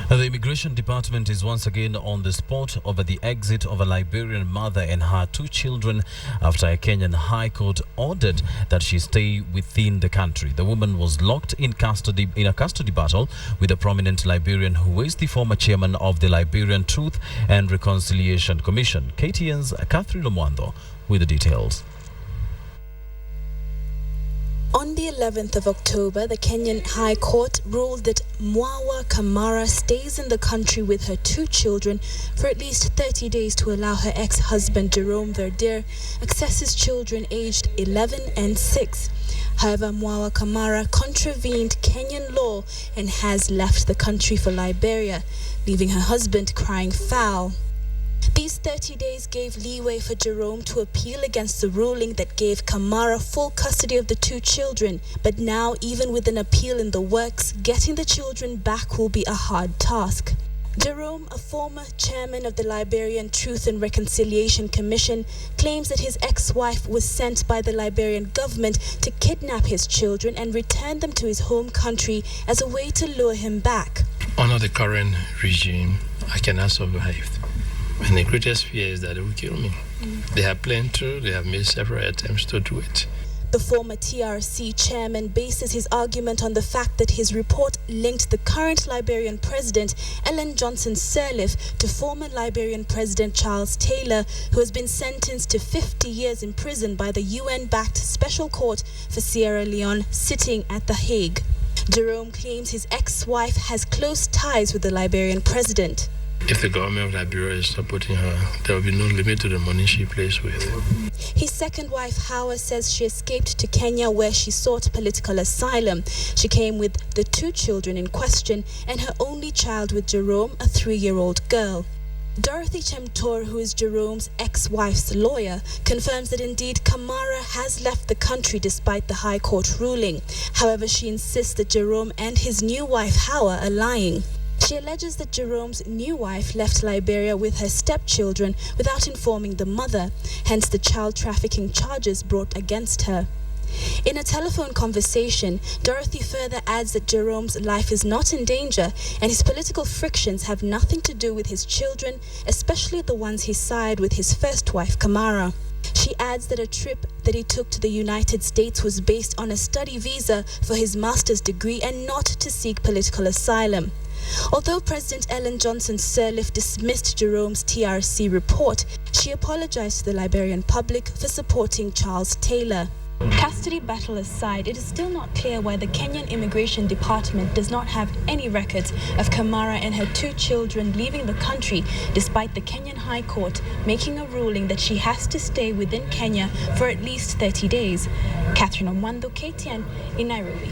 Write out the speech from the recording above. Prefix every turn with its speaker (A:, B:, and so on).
A: The Immigration Department is once again on the spot over the exit of a Liberian mother and her 2 children after a Kenyan High Court ordered that she stay within the country. The woman was locked in a custody battle with a prominent Liberian who is the former chairman of the Liberian Truth and Reconciliation Commission. KTN's Catherine Lomwando with the details.
B: On the 11th of October, the Kenyan High Court ruled that Mwawa Kamara stays in the country with her 2 children for at least 30 days to allow her ex-husband Jerome Verdier access his children aged 11 and 6. However, Mwawa Kamara contravened Kenyan law and has left the country for Liberia, leaving her husband crying foul. These 30 days gave leeway for Jerome to appeal against the ruling that gave Kamara full custody of the 2 children. But now, even with an appeal in the works, getting the children back will be a hard task. Jerome, a former chairman of the Liberian Truth and Reconciliation Commission, claims that his ex-wife was sent by the Liberian government to kidnap his children and return them to his home country as a way to lure him back.
C: Under the current regime, I cannot survive. And the greatest fear is that they will kill me. They have planned to, they have made several attempts to do it.
B: The former TRC chairman bases his argument on the fact that his report linked the current Liberian president, Ellen Johnson Sirleaf, to former Liberian President Charles Taylor, who has been sentenced to 50 years in prison by the UN-backed Special Court for Sierra Leone, sitting at The Hague. Jerome claims his ex-wife has close ties with the Liberian president.
C: If the government of Liberia is supporting her, there will be no limit to the money she plays with.
B: His second wife, Hawa, says she escaped to Kenya where she sought political asylum. She came with the 2 children in question and her only child with Jerome, a 3-year-old girl. Dorothy Chemtor, who is Jerome's ex-wife's lawyer, confirms that indeed Kamara has left the country despite the High Court ruling. However, she insists that Jerome and his new wife, Hawa, are lying. She alleges that Jerome's new wife left Liberia with her stepchildren without informing the mother, hence the child trafficking charges brought against her. In a telephone conversation, Dorothy further adds that Jerome's life is not in danger and his political frictions have nothing to do with his children, especially the ones he sired with his first wife, Kamara. She adds that a trip that he took to the United States was based on a study visa for his master's degree and not to seek political asylum. Although President Ellen Johnson Sirleaf dismissed Jerome's TRC report, she apologized to the Liberian public for supporting Charles Taylor. Custody battle aside, it is still not clear why the Kenyan Immigration Department does not have any records of Kamara and her 2 children leaving the country, despite the Kenyan High Court making a ruling that she has to stay within Kenya for at least 30 days. Catherine Omwando, KTN in Nairobi.